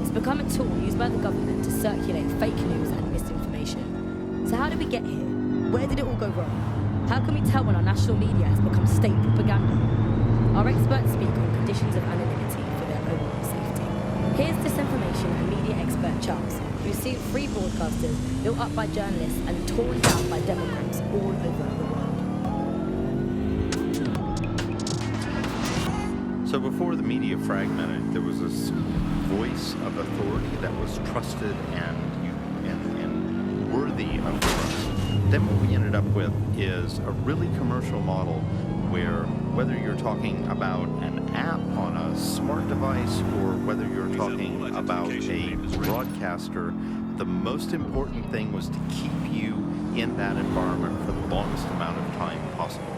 It's become a tool used by the government to circulate fake news and misinformation. So how did we get here? Where did it all go wrong? How can we tell when our national media has become state propaganda? Our experts speak on conditions of anonymity for their own safety. Here's disinformation and media expert Charles, who's seen free broadcasters built up by journalists and torn down by Democrats all over the world. So before the media fragmented, there was this voice of authority that was trusted and worthy of trust. Then what we ended up with is a really commercial model where whether you're talking about an app on a smart device or whether you're talking about a broadcaster, the most important thing was to keep you in that environment for the longest amount of time possible.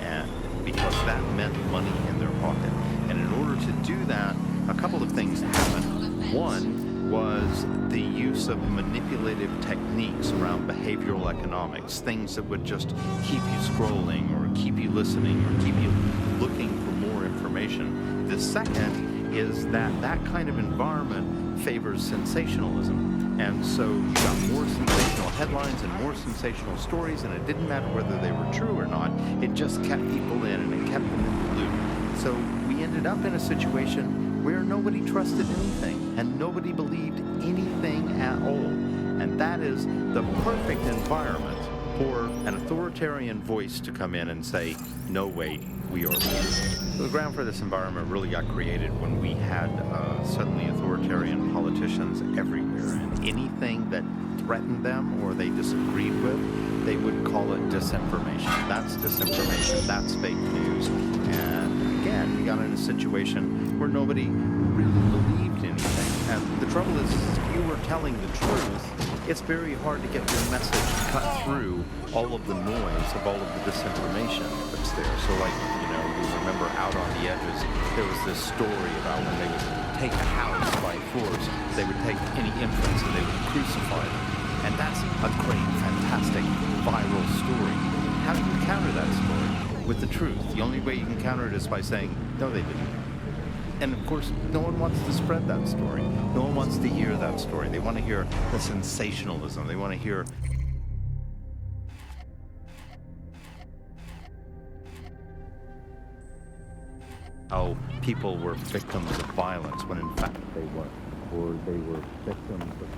And because that meant money in their pocket. And in order to do that, a couple of things happened. One was the use of manipulative techniques around behavioral economics, things that would just keep you scrolling or keep you listening or keep you looking for more information. The second is that kind of environment favors sensationalism. And so you got more sensational headlines and more sensational stories, and it didn't matter whether they were true or not. It just kept people in and it kept them in the loop. So we ended up in a situation where nobody trusted anything and nobody believed anything at all. And that is the perfect environment for an authoritarian voice to come in and say, no, wait, we are leaders. So the ground for this environment really got created when we had suddenly authoritarian politicians everywhere. And anything that threatened them or they disagreed with, they would call it disinformation. That's disinformation, that's fake news. And again, we got in a situation where nobody really believed anything. And the trouble is, if you were telling the truth, it's very hard to get your message cut through all of the noise of all of the disinformation that's there. So like, we remember Out on the Edges, there was this story about when they would take a house by force, they would take any infants and they would crucify them. And that's a great, fantastic, viral story. How do you counter that story? With the truth. The only way you can counter it is by saying, no, they didn't. And of course, no one wants to spread that story. No one wants to hear that story. They want to hear the sensationalism. They want to hear how people were victims of violence when in fact they weren't. Or they were victims of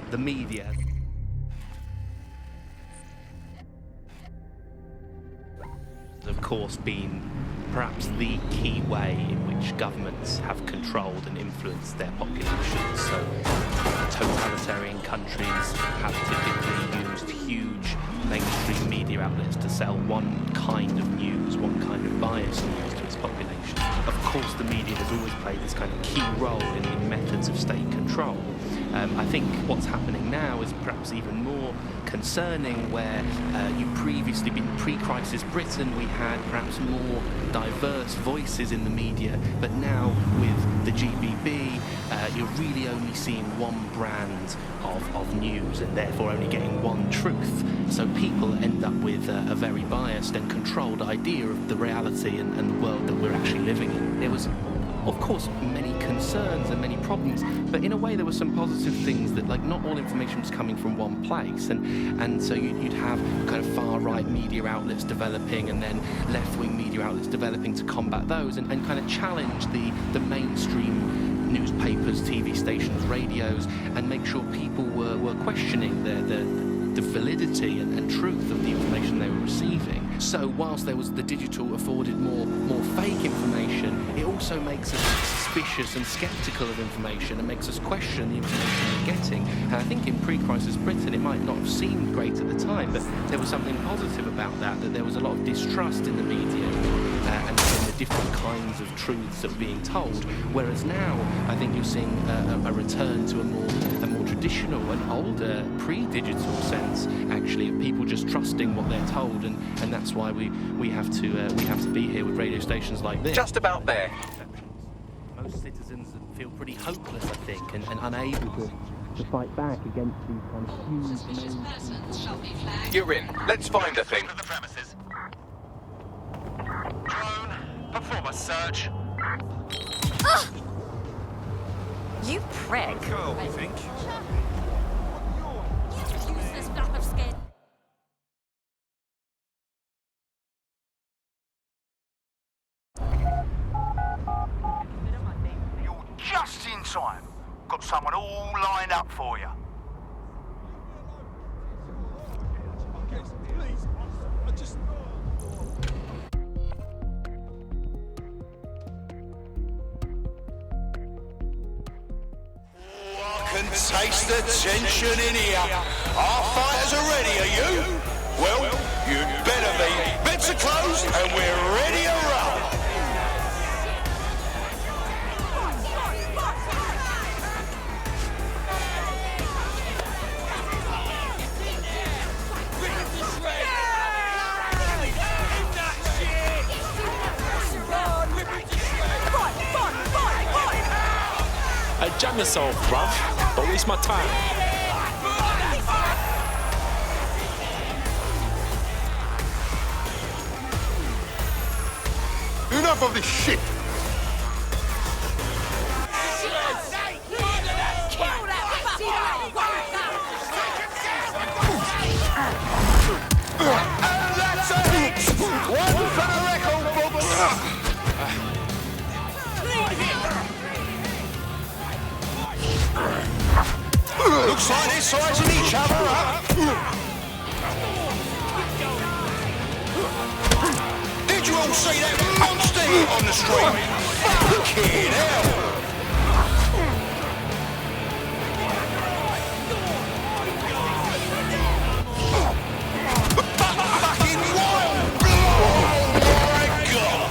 the media. Of course, been perhaps the key way in which governments have controlled and influenced their populations. So totalitarian countries have typically used huge mainstream media outlets to sell one kind of news, one kind of biased news to its population. Of course, the media has always played this kind of key role in methods of state control. I think what's happening now is perhaps even more concerning, where you previously, in pre-crisis Britain, we had perhaps more diverse voices in the media, but now with the GBB, you're really only seeing one brand of news and therefore only getting one truth. So people end up with a very biased and controlled idea of the reality and the world that we're actually living in. There was, of course, many concerns and many problems, but in a way there were some positive things, that like not all information was coming from one place, and so you'd have kind of far-right media outlets developing and then left-wing media outlets developing to combat those and kind of challenge the mainstream newspapers, TV stations, radios, and make sure people were questioning the validity and truth of the information they were receiving. So whilst there was the digital afforded more fake information, it also makes us suspicious and sceptical of information and makes us question the information we're getting. And I think in pre-crisis Britain, it might not have seemed great at the time, but there was something positive about that there was a lot of distrust in the media. and the different kinds of truths that are being told. Whereas now, I think you're seeing a return to a more traditional and older, pre-digital sense, actually, of people just trusting what they're told, and that's why we have to be here with radio stations like this. Just about there. Most citizens feel pretty hopeless, I think, and unable to fight back against these kind of huge. You're in. Let's find the thing. The premises. Drone, perform a search. You prick. Girl, we think. Useless flap of skin. You're just in time. Got someone all lined up for you. I can taste the tension in here. Our fighters are ready, are you? Well, you'd better be. Bets are closed and we're ready to roll. Jam yourself, bruv. Don't waste my time. Enough of this shit. And that's a hit. One for the record books. Looks like they're sizing each other up. Did you all see that monster hit on the street? Fucking hell! Fucking wild! Oh my God!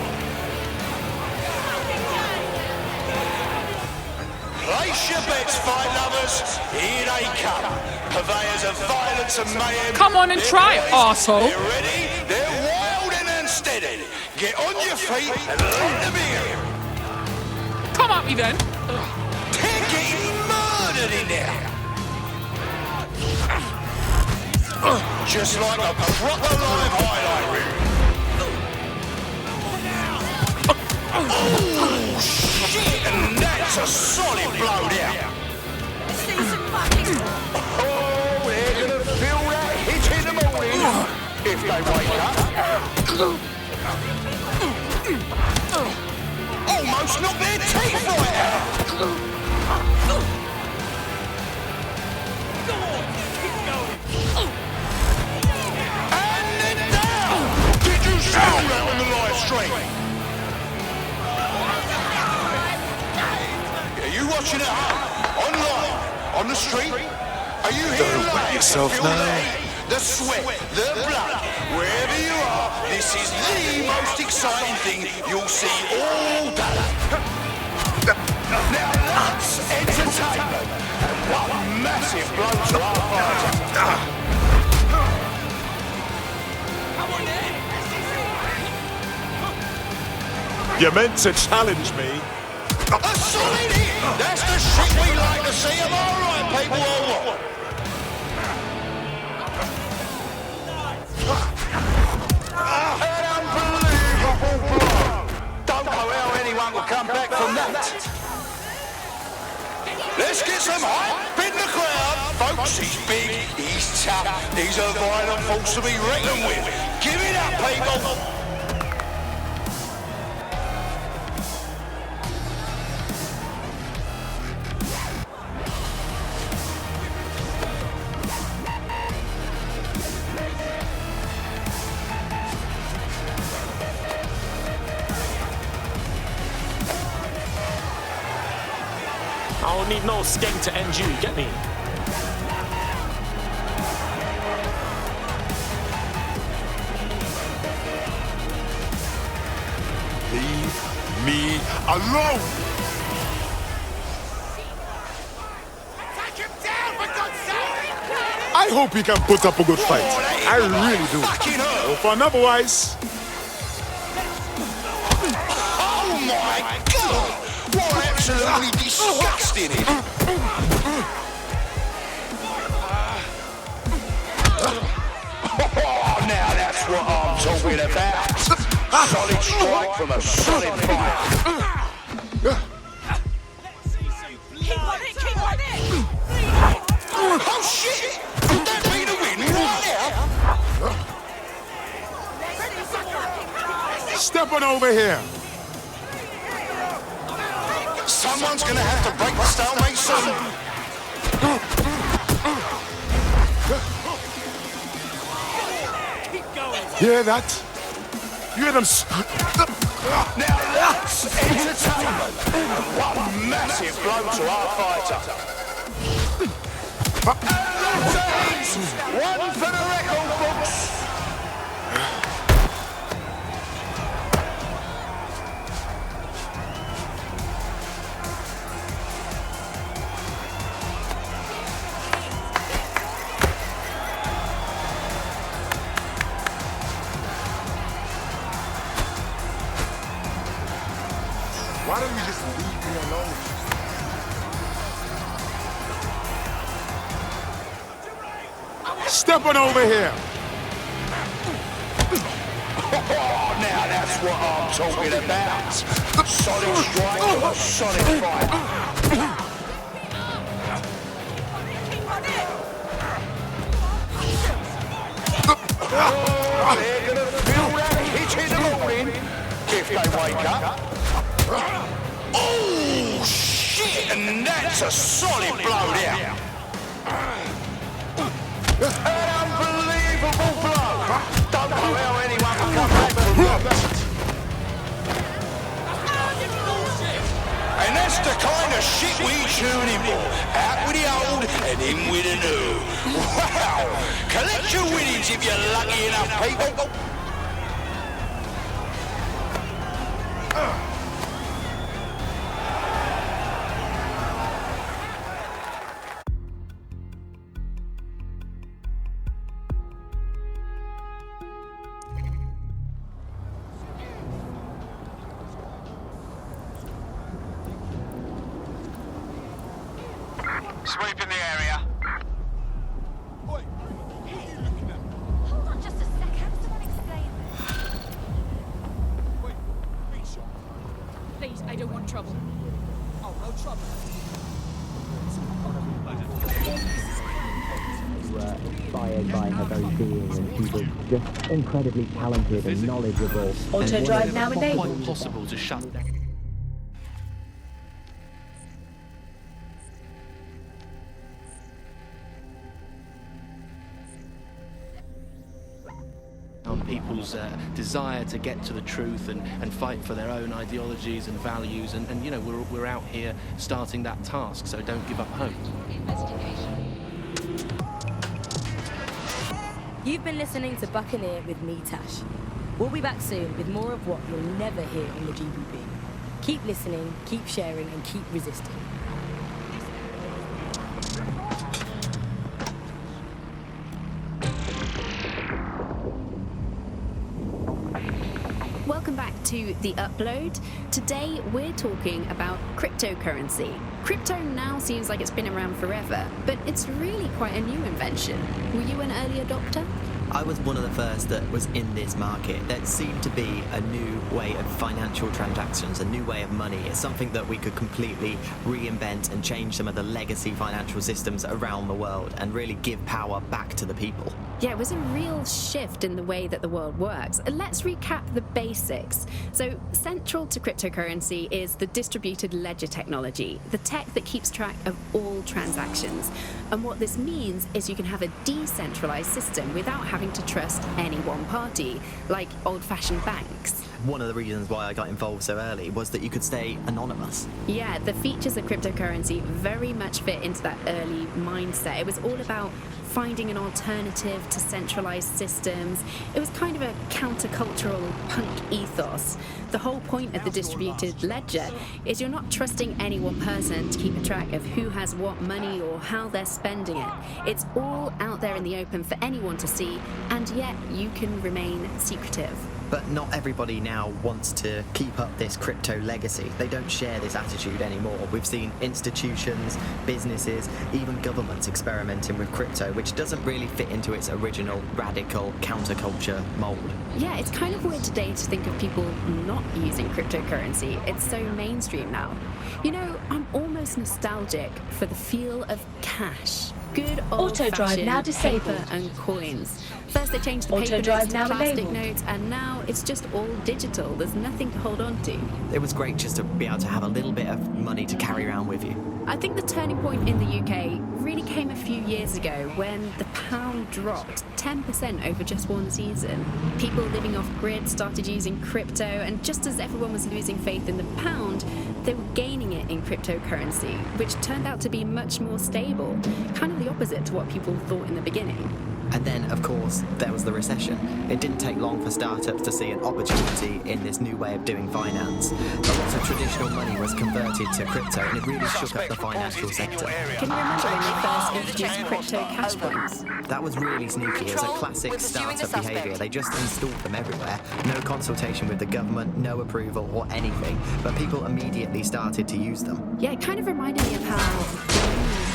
Place your bets, fight lovers. Here they come. Purveyors of violence and mayhem. Come on and try it, arsehole. They're ready, they're wild and unsteady. Get on your feet and let them hear. Come at me then. They're getting murdered in there. Just like a proper live highlight reel. Oh, shit! And that's a solid blow down. Oh, they're gonna feel that hit in the morning if they wake up. Almost knocked their teeth right out. And they're down. Did you see that on the live stream? Are you watching at home? Online? On the street? Are you here live? yourself Feel now. the heat, the sweat, the blood. Wherever you are, this is the most exciting thing you'll see all day. Now that's entertainment. And what a massive blow to our fighter. You meant to challenge me. A solid hit! That's the shit we like to see. Am I right, people, or what? An unbelievable blow. Don't know how anyone will come back from that. Let's get some hype in the crowd. Folks, he's big, he's tough, he's a violent force to be reckoned with. Give it up, people. I don't need no skank to end you, get me? me alone. I hope he can put up a good fight. I really do. Hope otherwise. Oh my God! What absolutely disgusting it! Oh, now that's what I'm talking about. Solid strike from a solid fight. Keep on it, keep on it! Oh shit! Could that be the win right now? Step on over here. Someone's gonna have to break the stalemate soon. Hear that? You hear them? Now that's entertainment. What a massive blow to our fighter. And that's it. One for the record books. Why don't you just leave me alone? Step on over here. Oh, now that's what I'm talking about. Solid strike from a solid fight. Oh, they're gonna feel that hit in the morning if they wake up. Oh, shit! And that's a solid blow there. An unbelievable blow. Don't know how anyone can come back from that. And that's the kind of shit we tune in for. Out with the old and in with the new. Wow! Collect your winnings if you're lucky enough, people. Sweep in the area. Hold on just a sec, how does someone explain this? Please, I don't want trouble. Oh, no trouble. Were inspired by her very being, and she was just incredibly talented and knowledgeable. Auto drive now It's not enabled. quite possible to shut down people's desire to get to the truth and fight for their own ideologies and values, and you know, we're out here starting that task, so don't give up hope. You've been listening to Buccaneer with me, Tash. We'll be back soon with more of what you'll never hear on the GBB. Keep listening, keep sharing, and keep resisting. Welcome back to The Upload. Today we're talking about cryptocurrency. Crypto now seems like it's been around forever, but it's really quite a new invention. Were you an early adopter? I was one of the first that was in this market. There seemed to be a new way of financial transactions, a new way of money. It's something that we could completely reinvent and change some of the legacy financial systems around the world and really give power back to the people. Yeah, it was a real shift in the way that the world works. Let's recap the basics. So, central to cryptocurrency is the distributed ledger technology, the tech that keeps track of all transactions. And what this means is you can have a decentralized system without having to trust any one party, like old-fashioned banks. one of the reasons why I got involved so early was that you could stay anonymous. Yeah, the features of cryptocurrency very much fit into that early mindset. It was all about finding an alternative to centralized systems. It was kind of a countercultural punk ethos. The whole point of the distributed ledger is you're not trusting any one person to keep a track of who has what money or how they're spending it. It's all out there in the open for anyone to see, and yet you can remain secretive. But not everybody now wants to keep up this crypto legacy. They don't share this attitude anymore. We've seen institutions, businesses, even governments experimenting with crypto, which doesn't really fit into its original radical counterculture mold. Yeah, it's kind of weird today to think of people not using cryptocurrency. It's so mainstream now. You know, I'm almost nostalgic for the feel of cash. Good old-fashioned now disabled. paper and coins. First they changed the Auto paper drive notes to now plastic enabled. notes, and now it's just all digital. There's nothing to hold on to. It was great just to be able to have a little bit of money to carry around with you. I think the turning point in the UK really came a few years ago when the pound dropped 10% over just one season. People living off grid started using crypto, and just as everyone was losing faith in the pound, they were gaining it in cryptocurrency, which turned out to be much more stable, kind of the opposite to what people thought in the beginning. And then, of course, there was the recession. It didn't take long for startups to see an opportunity in this new way of doing finance. A lot of traditional money was converted to crypto, and it really shook up the financial sector. Can you remember when they first introduced crypto cash coins? That was really sneaky. It was a classic startup behaviour. They just installed them everywhere. No consultation with the government, no approval or anything. But people immediately started to use them. Yeah, it kind of reminded me of how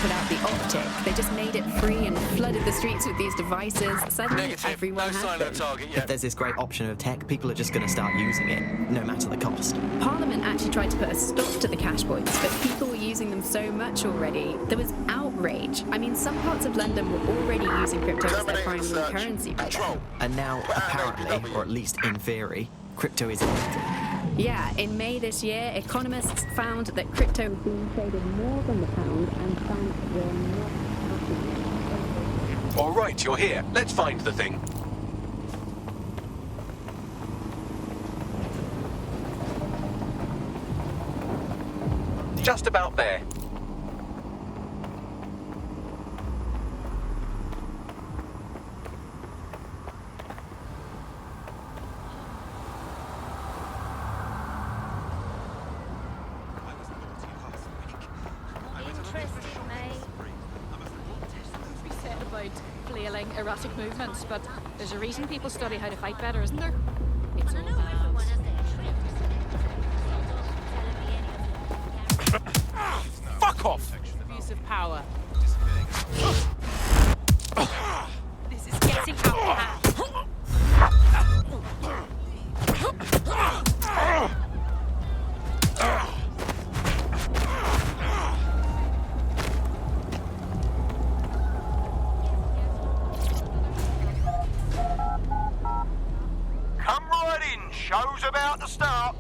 put out the Optic. They just made it free and flooded the streets with these devices. Suddenly, everyone had them. If there's this great option of tech, people are just going to start using it, no matter the cost. Parliament actually tried to put a stop to the cash points, but people were using them so much already. There was outrage. I mean, some parts of London were already using crypto as their primary currency by then. And now, apparently, or at least in theory, crypto is illegal. Yeah, in May this year, economists found that crypto was being traded more than the pound, and banks were not happy. All right, you're here. Let's find the thing. Just about there. Flailing, erratic movements, but there's a reason people study how to fight better, isn't there? It's all balance. Fuck off! Abuse of power. This is getting out of hand. Show's about to start.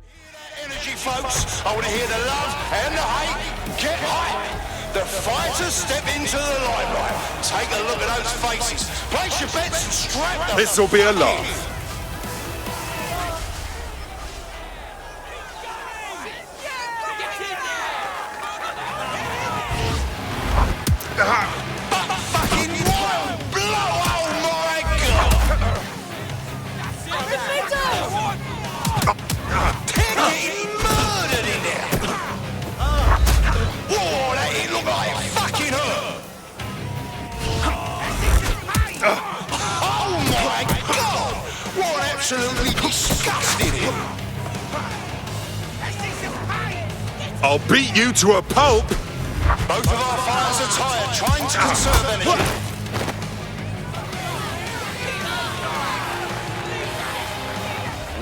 Hear that energy, folks? I want to hear the love and the hate. Get hype. The fighters step into the limelight. Take a look at those faces. Place your bets and strap them. This'll be a laugh. Absolutely disgusting. I'll beat you to a pulp. Both of our fires are tired, trying to conserve energy.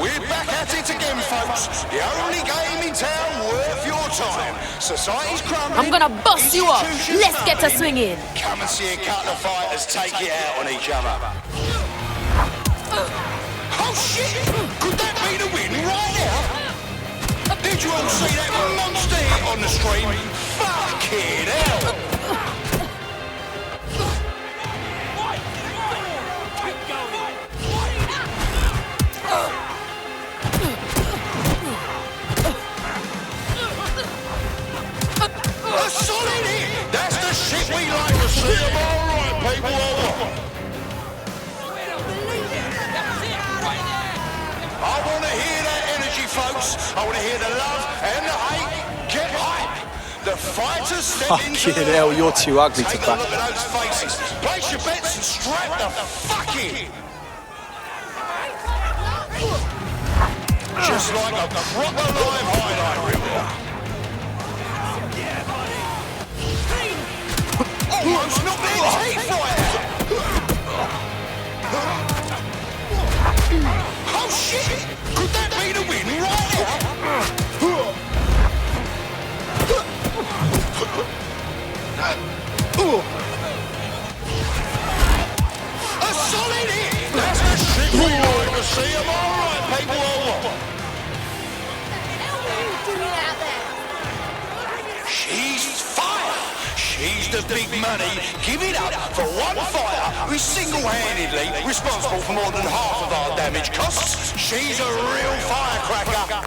We're back at it again, folks. The only game in town worth your time. Society's crumbling. I'm gonna bust you up. Let's get to swinging. Come and see a couple of fighters take it out on each other. Oh shit! Could that be the win right now? Did you all see that monster hit on the stream? Fucking hell! folks. I want to hear the love and the hate. Get hype. The fighters step into the hell, you're too ugly to Take a back. look at those faces. Place your bets and strap the fuck in. Just like a proper live highlight reel. Almost knocked their teeth right out. Oh shit! Could that be the win right now? A solid hit! That's the shit we like to see. Am I right, people, or what? She's fire! She's the big money. Give it up for one fighter who's single-handedly responsible for more than half of our damage costs. She's a real firecracker.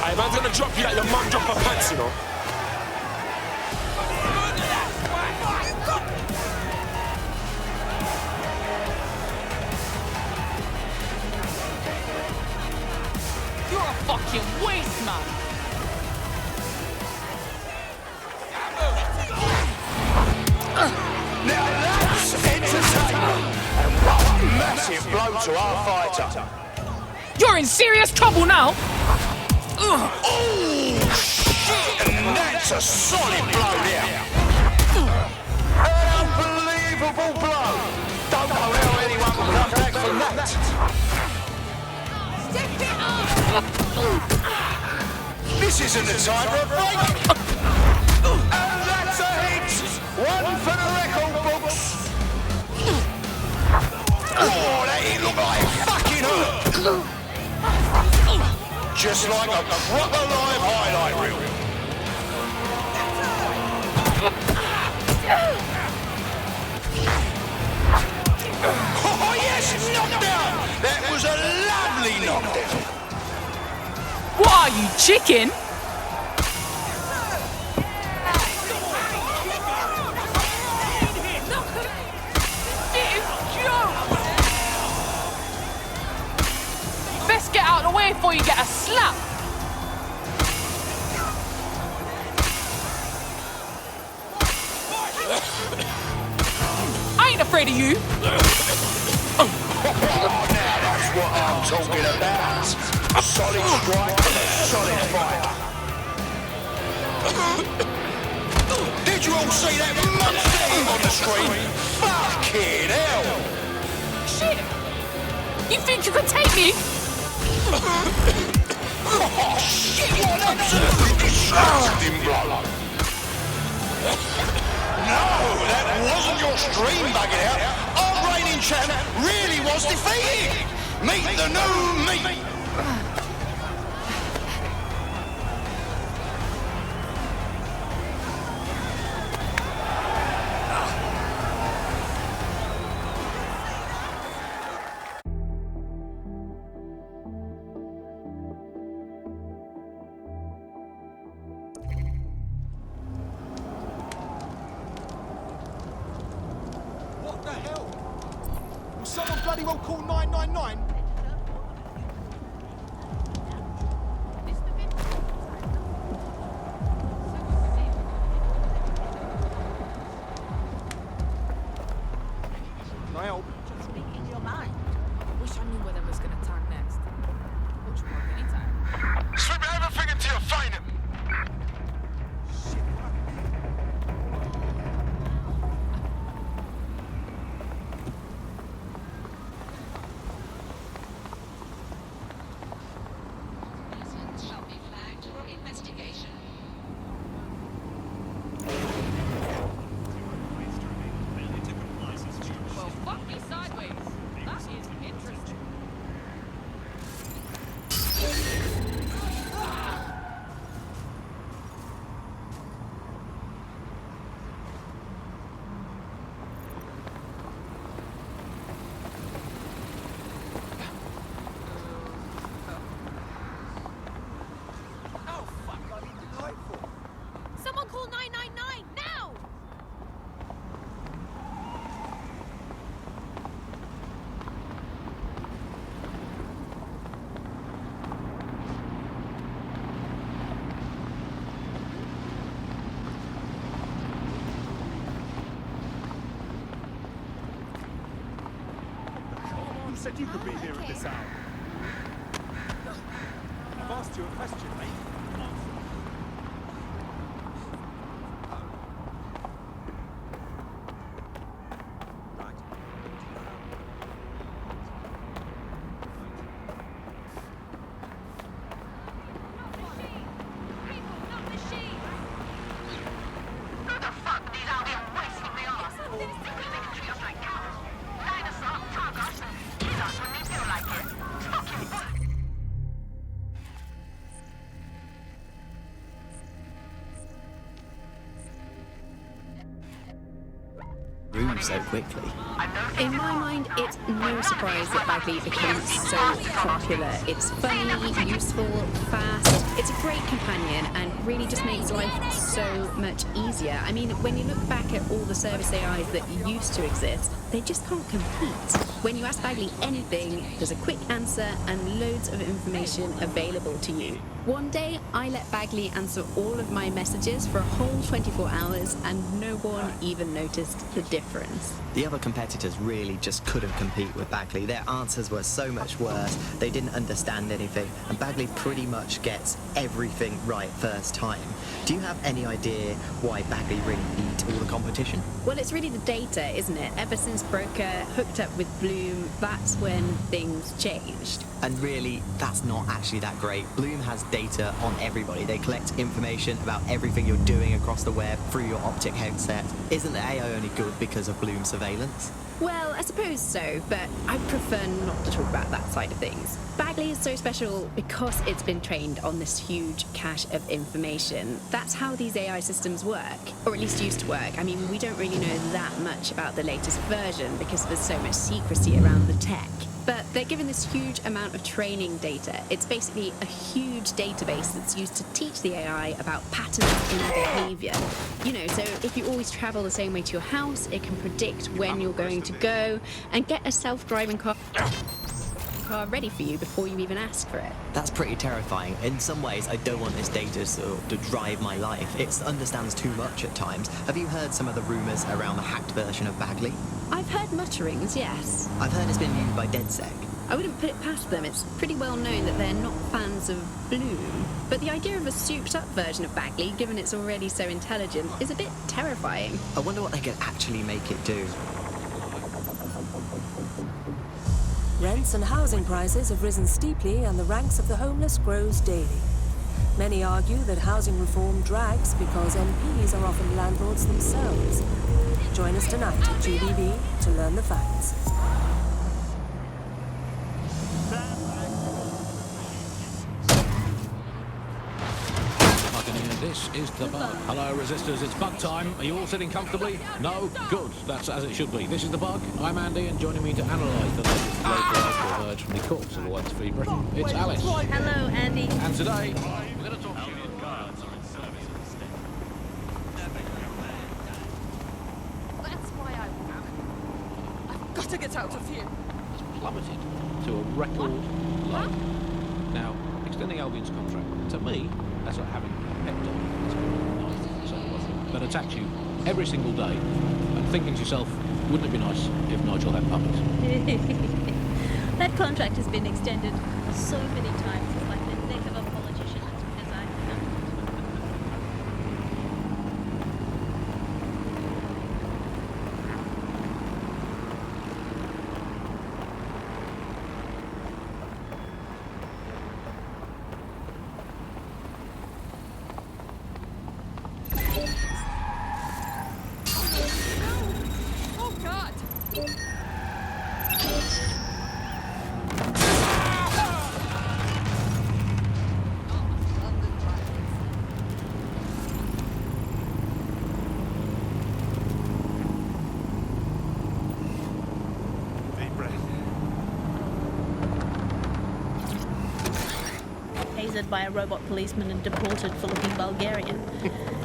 Hey, man's gonna drop you like your mum drop her pants, you know. You're a fucking waste, man. Now that's entertainment. And what a massive blow to our fighter. You're in serious trouble now. Oh, shit! And that's a solid blow there. An unbelievable blow. Don't know how anyone will come back from that. This isn't the time for a break. And that's a hit. One for the record books. Oh, that hit looked like it fucking hurt. Just like a proper live highlight reel. Oh yes, knockdown! That was a lovely knockdown. What are you, chicken? Best get out of the way before you get a slap. I ain't afraid of you. Oh, now that's what I'm talking about. Solid strike and a solid fight. Did you all see that monster on the screen? Fucking hell! Shit! You think you can take me? Oh shit, what an absolutely disgusting blow! No, that wasn't your stream bugging out. Our reigning champ really was defeated! Meet the new me! What the hell? Will someone bloody well call 999? Can I help? Just speaking your mind. Wish I knew where they was gonna attack next. Which one anytime. Slip everything until you find him. Well, fuck me sideways. That is interesting. said you could be here at this hour. I've asked you a question, mate. So quickly. In my mind, it's no surprise that Bagley became so popular. It's funny, useful, fast. It's a great companion and really just makes life so much easier. I mean, when you look back at all the service AIs that used to exist, they just can't compete. When you ask Bagley anything, there's a quick answer and loads of information available to you. One day, I let Bagley answer all of my messages for a whole 24 hours and no one even noticed the difference. The other competitors really just couldn't compete with Bagley. Their answers were so much worse, they didn't understand anything, and Bagley pretty much gets everything right first time. Do you have any idea why Bagley really beat all the competition? Well, it's really the data, isn't it? Ever since Broker hooked up with Bloom, that's when things changed. And really, that's not actually that great. Bloom has data on everybody. They collect information about everything you're doing across the web through your optic headset. Isn't the AI only good because of Bloom surveillance? Well, I suppose so, but I prefer not to talk about that side of things. Bagley is so special because it's been trained on this huge cache of information. That's how these AI systems work, or at least used to work. I mean, we don't really know that much about the latest version because there's so much secrecy around the tech. But they're given this huge amount of training data. It's basically a huge database that's used to teach the AI about patterns in behavior. You know, so if you always travel the same way to your house, it can predict when you're going to go and get a self-driving car ready for you before you even ask for it. That's pretty terrifying. In some ways, I don't want this data to drive my life. It understands too much at times. Have you heard some of the rumours around the hacked version of Bagley? I've heard mutterings, yes. I've heard it's been used by DedSec. I wouldn't put it past them. It's pretty well known that they're not fans of Bloom. But the idea of a souped-up version of Bagley, given it's already so intelligent, is a bit terrifying. I wonder what they could actually make it do. Rents and housing prices have risen steeply and the ranks of the homeless grows daily. Many argue that housing reform drags because MPs are often landlords themselves. Join us tonight at GBB to learn the facts. This is the Bug. Hello, Resistors. It's Bug time. Are you all sitting comfortably? No? Good. That's as it should be. This is the Bug. I'm Andy, and joining me to analyse the latest local article emerged from the courts of Once Free Britain, it's Alice. Hello, Andy. And today, we're going to talk to you. That's why I walk. I've got to get out of here. It's plummeted to a record low. Now, extending Albion's contract, to me, that's like having a pet dog. It's nice, so that attacks you every single day, and thinking to yourself, wouldn't it be nice if Nigel had puppies? That contract has been extended so many times. It's like the neck of a politician as I have. Oh, God! Tasered by a robot policeman and deported for looking Bulgarian.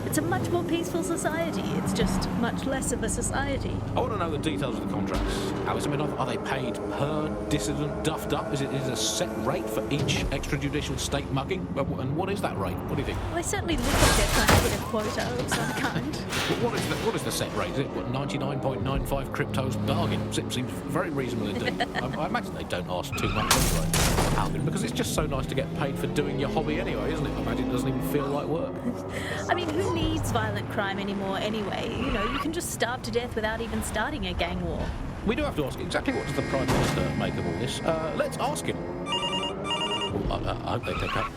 It's a much more peaceful society. It's just much less of a society. I want to know the details of the contracts. Alice, I mean, are they paid per dissident duffed up? Is it a set rate for each extrajudicial state mugging? And what is that rate? What do you think? Well, they certainly look like they're trying to hit a quota of some kind. What is the set rate? Is it 99.95 cryptos bargain? Seems very reasonable indeed. I imagine they don't ask too much anyway, Alvin, because it's just so nice to get paid for doing your hobby anyway, isn't it? I imagine it doesn't even feel like work. I mean, who needs violent crime anymore anyway? You know, you can just starve to death without even starting a gang war. We do have to ask exactly what does the Prime Minister make of all this. Let's ask him. Well, I hope they pick up.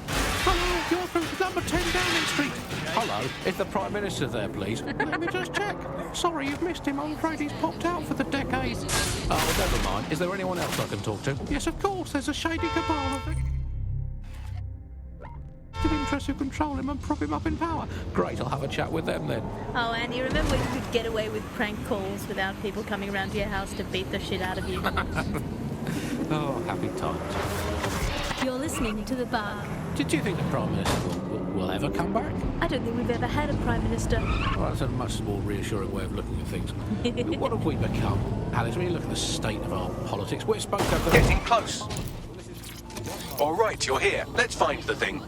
Hello, you're through to number 10 Downing Street. Hello, is the Prime Minister there, please? Let me just check. Sorry, you've missed him. I'm afraid he's popped out for the decade. Oh, never mind. Is there anyone else I can talk to? Yes, of course. There's a shady cabal of interest who control him and prop him up in power. Great, I'll have a chat with them then. Oh, Annie, remember when you could get away with prank calls without people coming around to your house to beat the shit out of you? Oh, happy times. You're listening to The Bug. Did you think the Prime Minister will ever come back? I don't think we've ever had a Prime Minister. Well, that's a much more reassuring way of looking at things. What have we become? Alice, when you look at the state of our politics, we're supposed to have... Getting close. All right, you're here. Let's find the thing.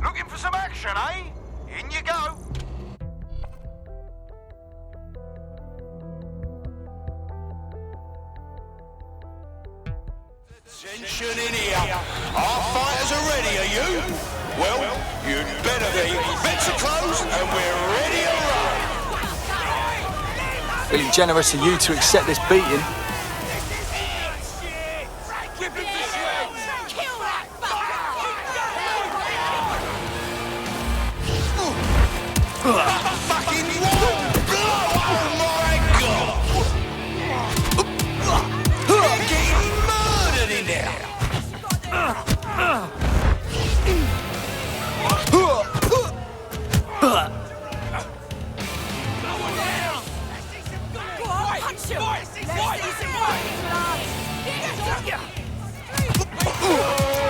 Looking for some action, eh? In you go. Attention in here. Our fighters are ready, are you? Well, you'd better be. Bits are closed and we're ready to roll. Really generous of you to accept this beating. Fucking wall! Oh my God! They're getting murdered in there!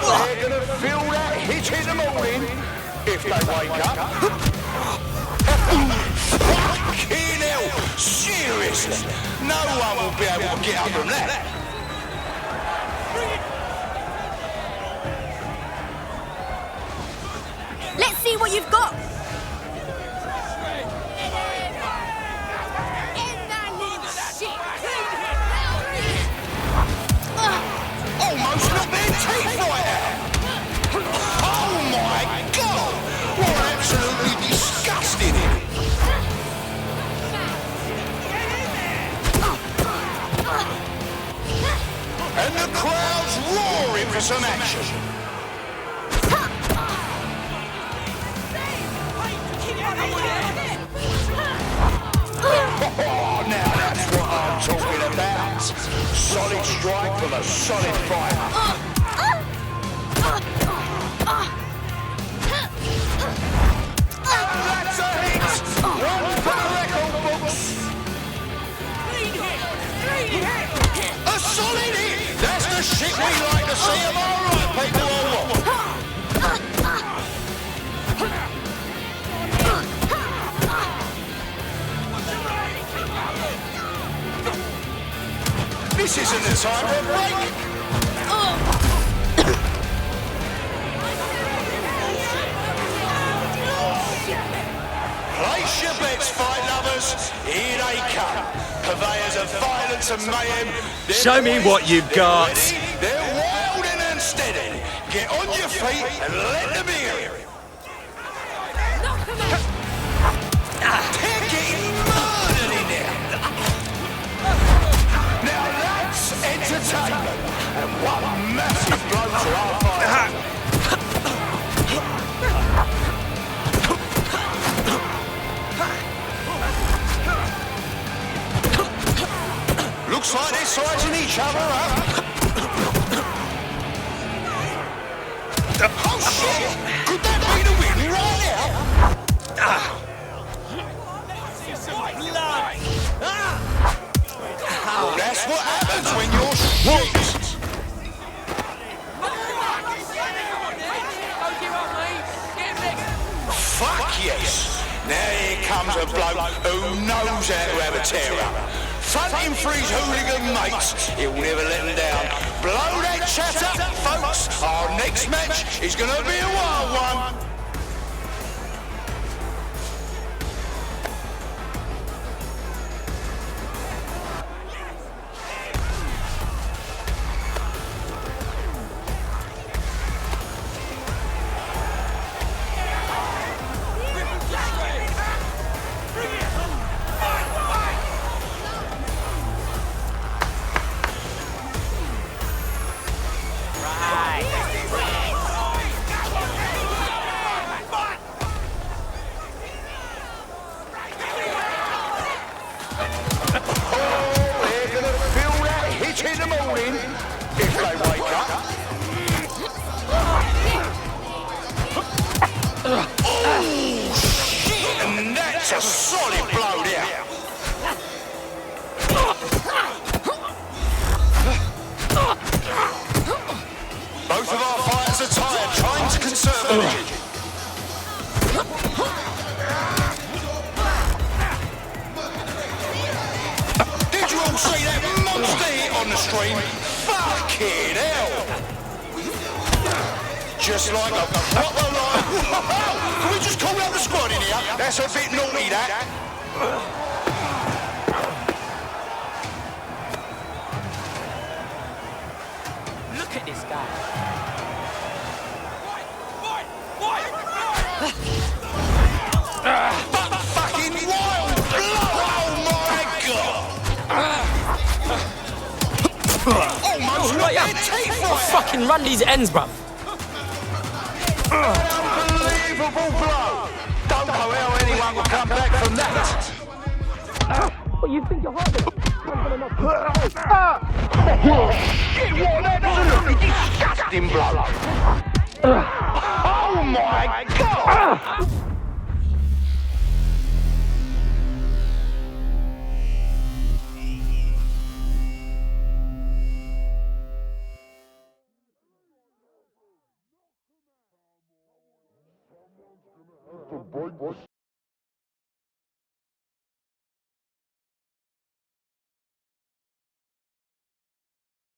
They're gonna feel that hit in the morning if they wake up. Fucking hell! Seriously? No one will be able to get up from that. Let's see what you've got. Almost knocked their teeth right out. Oh my God! What absolutely disgusting! And the crowd's roaring for some action. Oh, now that's what I'm talking about. Solid strike from a solid fighter. That's a hit! One for the record books. A solid hit! That's the shit we like to see. Am I right, people? This isn't the time for a break! Place your bets, fight lovers. Here they come. Purveyors of violence and mayhem. Show me what you've got. They're wild and unsteady. Get on your feet and let them hear it. They're getting murdered in there. Now that's entertainment. And what a massive blow to our fighters. Looks like they're sizing each other up. Oh shit! Could that be the win right now? Well, that's what happens when you're shit. Fuck yes! Now here comes a bloke who knows how to have a tear up. Fronting for his hooligan mates, he'll never let them down. Blow that chat up, folks. Our next match is going to be a wild one. That's a solid blow there. Both of our fighters are tired, trying to conserve energy. Did you all see that monster hit on the stream? Fucking hell! Just like a proper line. Can we just call out the squad in here? That's a bit naughty, that. Look at this guy. Fucking wild blow! Oh my god! Almost got their teeth right. Fucking run these ends, bruv. Unbelievable blow! Don't know how anyone will come back from that. What, you think you're harder? Shit, what that doesn't look a disgusting blow. Oh my god!